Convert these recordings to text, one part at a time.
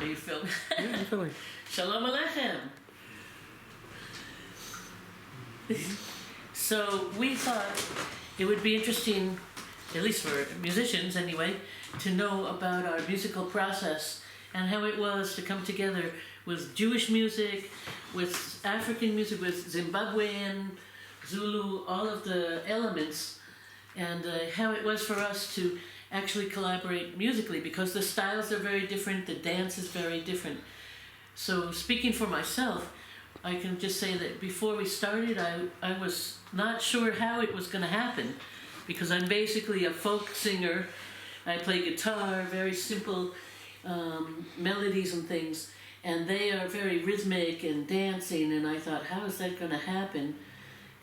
Are you filming? Yeah, I'm filming. Shalom Aleichem. So we thought it would be interesting, at least for musicians anyway, to know about our musical process and how it was to come together with Jewish music, with African music, with Zimbabwean, Zulu, all of the elements, and how it was for us to actually collaborate musically, because the styles are very different, the dance is very different. So speaking for myself, I can just say that before we started, I was not sure how it was going to happen, because I'm basically a folk singer. I play guitar, very simple melodies and things, and they are very rhythmic and dancing, and I thought, how is that going to happen?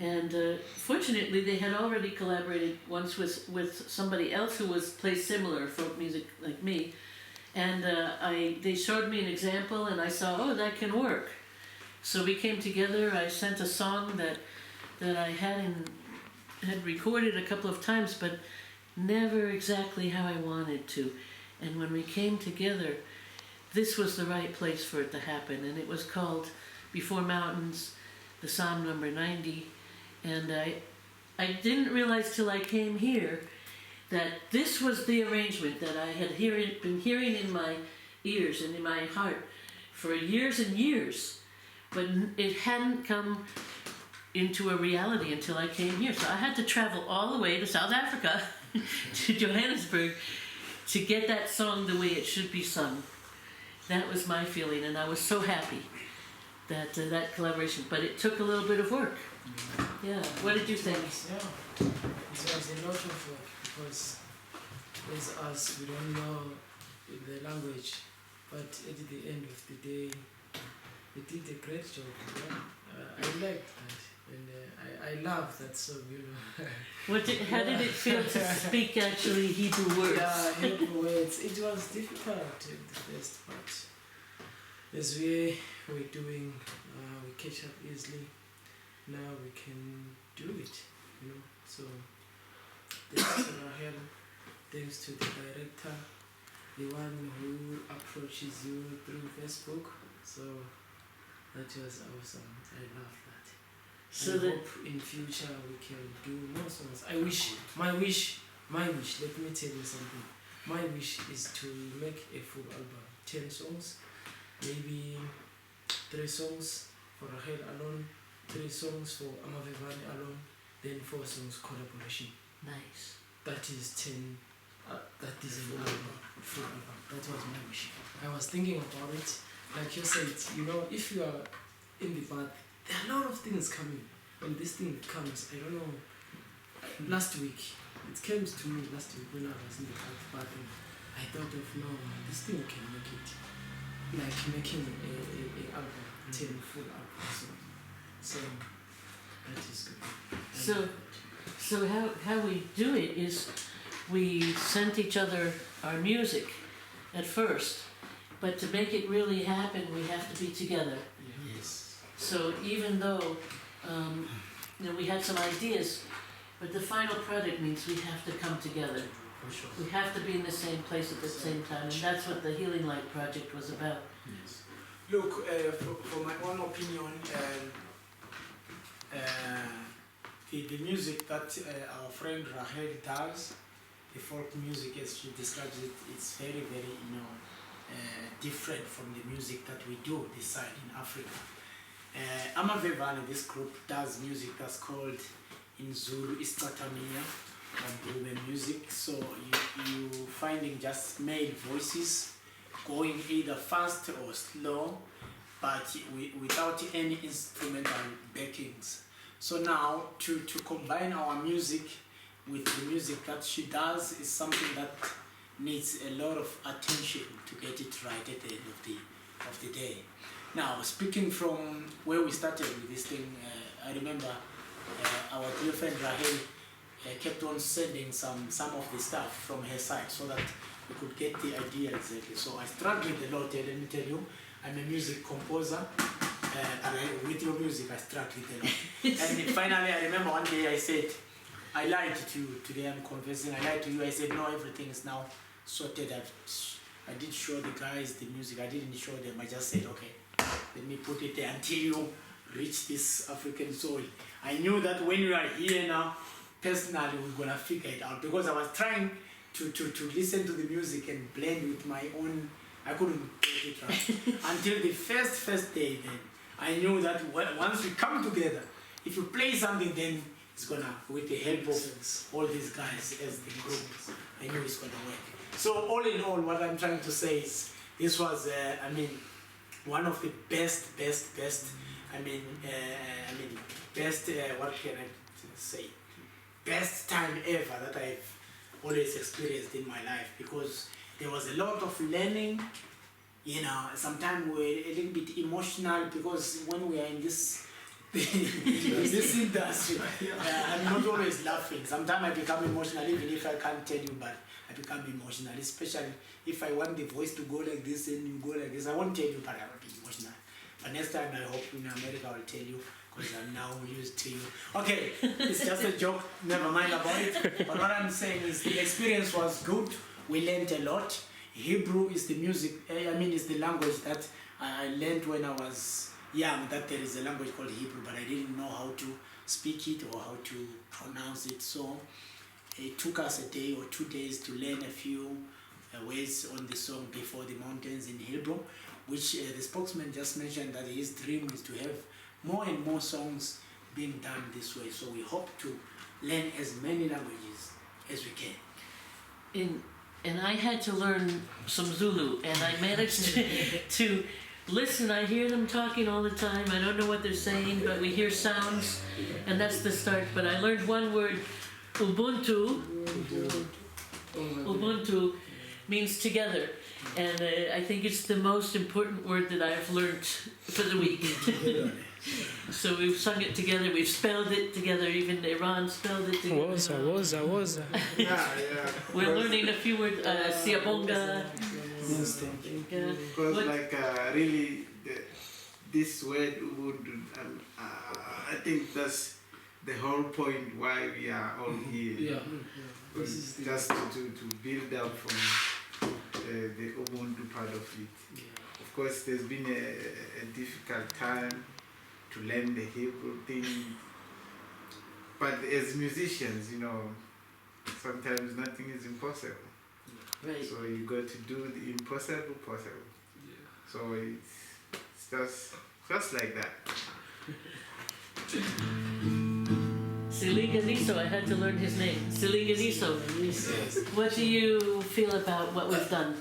And fortunately, they had already collaborated once with somebody else who plays similar folk music like me, and they showed me an example, and I saw, oh, that can work. So we came together. I sent a song that I had recorded a couple of times, but never exactly how I wanted to. And when we came together, this was the right place for it to happen, and it was called Before Mountains, the Psalm number 90. And I didn't realize till I came here that this was the arrangement that I had been hearing in my ears and in my heart for years and years, but it hadn't come into a reality until I came here. So I had to travel all the way to South Africa, to Johannesburg, to get that song the way it should be sung. That was my feeling, and I was so happy that that collaboration, but it took a little bit of work. Yeah, what did you think? Yeah, it was a lot of work, because as us, we don't know the language, but at the end of the day, they did a great job. Yeah? I liked that, and I love that song, you know. How did it feel to speak actually Hebrew words? Yeah, Hebrew words. It was difficult at the first, but as we were doing, we catch up easily. Now we can do it, you know. So thanks to Rahel, thanks to the director, the one who approaches you through Facebook. So that was awesome. I love that. So I hope in future we can do more songs. My wish, let me tell you something. My wish is to make a full album, 10 songs, maybe 3 songs for Rahel alone, 3 songs for Amavevani alone, then 4 songs collaboration. Nice. That is 10. That is a full album. That was my wish. I was thinking about it. Like you said, you know, if you are in the bath, there are a lot of things coming. When this thing comes, I don't know. Last week, it came to me last week when I was in the bath, and I thought of, no, this thing can make it. Like making a album, 10 full albums. So that is good. So how we do it is we sent each other our music at first, but to make it really happen, we have to be together. Yes. So even though we had some ideas, but the final product means we have to come together. For sure. We have to be in the same place at the same time, and that's what the Healing Light Project was about. Yes. Look, for my own opinion, the music that our friend Rahel does, the folk music as she describes it, it's very, very, different from the music that we do this side in Africa. Amavevani, this group, does music that's called in Zulu Istatamiya, Brube music. So you finding just male voices going either fast or slow, but without any instrumental backings. So now to combine our music with the music that she does is something that needs a lot of attention to get it right at the end of the day. Now, speaking from where we started with this thing, I remember our dear friend Rahel kept on sending some of the stuff from her side so that we could get the idea exactly. So I struggled a lot, let me tell you. I'm a music composer, and with your music I struggled a lot. And finally I remember one day I said, I lied to you, today I'm confessing, I lied to you, I said no, everything is now sorted, I did show the guys the music. I didn't show them. I just said, okay, let me put it there until you reach this African soil. I knew that when we are here now, personally, we're gonna figure it out because I was trying to listen to the music and blend with my own. I couldn't get it right until the first day. Then I knew that once we come together, if you play something, then it's gonna, with the help of all these guys as the group, I knew it's gonna work. So all in all, what I'm trying to say is this was, I mean, one of the best. I mean, best. What can I say? Best time ever that I've always experienced in my life, because there was a lot of learning. You know, sometimes we're a little bit emotional because when we are in this this industry, I'm not always laughing. Sometimes I become emotional, even if I can't tell you, but I become emotional, especially if I want the voice to go like this and you go like this. I won't tell you, but I will be emotional. But next time, I hope in America I will tell you, because I'm now used to you. Okay, it's just a joke, never mind about it. But what I'm saying is the experience was good. We learned a lot. Hebrew is the music, is the language that I learned when I was young, that there is a language called Hebrew, but I didn't know how to speak it or how to pronounce it. So it took us a day or 2 days to learn a few words on the song Before the Mountains in Hebrew, which the spokesman just mentioned that his dream is to have more and more songs being done this way. So we hope to learn as many languages as we can. And I had to learn some Zulu, and I managed to listen. I hear them talking all the time. I don't know what they're saying, but we hear sounds, and that's the start. But I learned one word, Ubuntu. Ubuntu means together, and I think it's the most important word that I've learned for the week. So we've sung it together, we've spelled it together, even Iran spelled it together. Woza. Yeah. We're learning a few words, Siabonga. Because really, this word would, I think that's the whole point why we are all here. Yeah. Just to build up from the Ubuntu part of it. Yeah. Of course, there's been a difficult time to learn the Hebrew thing, but as musicians, you know, sometimes nothing is impossible. Right. So you got to do the impossible possible. Yeah. So it's just like that. Silinganiso, I had to learn his name. Silinganiso. Yes. What do you feel about what we've done?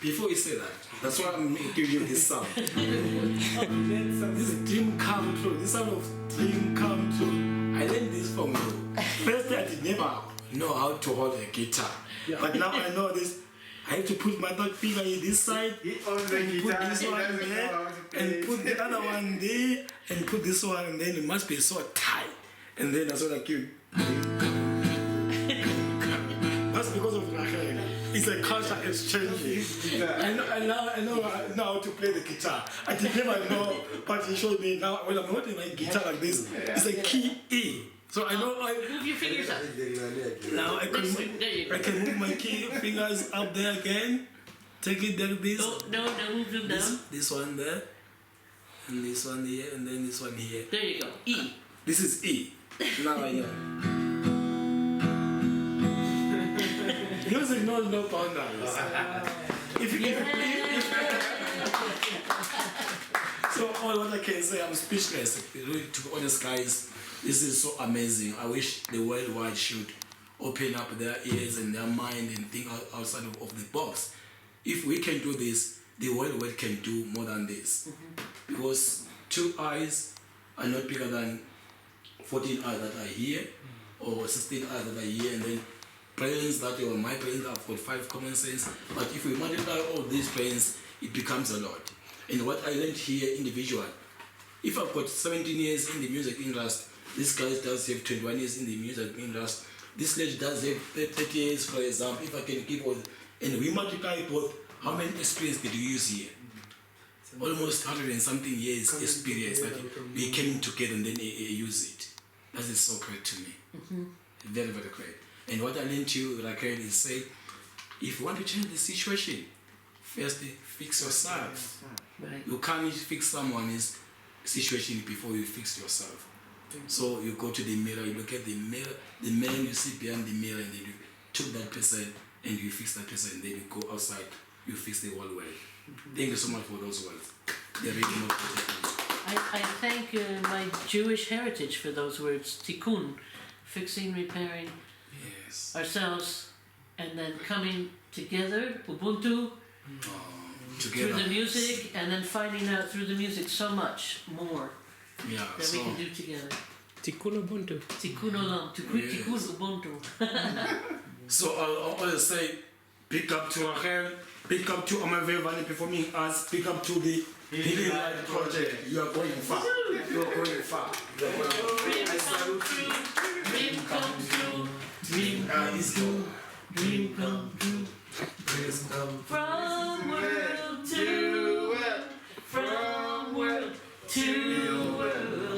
Before you say that, that's why I'm giving you this song. This dream come true. This song of dream come true. I learned this from you. First, I did never know how to hold a guitar, but now I know this. I have to put my third finger in this side, He owns the and put guitar, this he one doesn't know there, how to play and it. put the other one there, and put this one, and then it must be so tight. And then that's what I keep. That's because of Rahel. It's a culture exchange. I know how to play the guitar. I did never know, but he showed me now when I'm holding my guitar like this. It's a key E. So I know Move your fingers up. now I This way, there you go. can move my key fingers up there again. Take it like this. No, move them down. This one there, and this one here, and then this one here. There you go. E. This is E. Now I know. Music knows no boundaries. So all what I can say, I'm speechless. Really, to be honest, guys, this is so amazing. I wish the worldwide should open up their ears and their mind and think outside of the box. If we can do this, the world can do more than this. Because 2 eyes are not bigger than 14 eyes that are here, or 16 eyes that are here, and then brains that are my brains, I've got 5 common sense. But if we multiply all these brains, it becomes a lot. And what I learned here individual, if I've got 17 years in the music industry, this guy does have 21 years in the music industry, this lady does have 30 years, for example. If I can give all, and we multiply both, how many experience did you use here? Almost 100 and something years experience that we came together and then use it. That is so great to me. Very, very great. And what I learned to you, Raquel, is say, if you want to change the situation, first fix yourself. Right. You can't fix someone's situation before you fix yourself. So you go to the mirror, you look at the mirror, the man you see behind the mirror, and then you took that person and you fix that person, and then you go outside, you fix the whole world. Thank you so much for those words. They're really more protected. I thank my Jewish heritage for those words. Tikkun, fixing, repairing Yes. ourselves, and then coming together, Ubuntu, through Together. the music, and then finding out through the music so much more Yeah, that so we can do together. Tikkun Ubuntu. Tikkun olam, tikkun Yes. Ubuntu. So I'll always say, pick up to Rachel, pick up to Amave Valley Performing Arts, pick up to the Healing Light Project. You are going far. You are going far. You are going far. Dream I come salute true, you. dream come true, dream come It's true, good. dream come true. Praise God. From world to world, from world to world.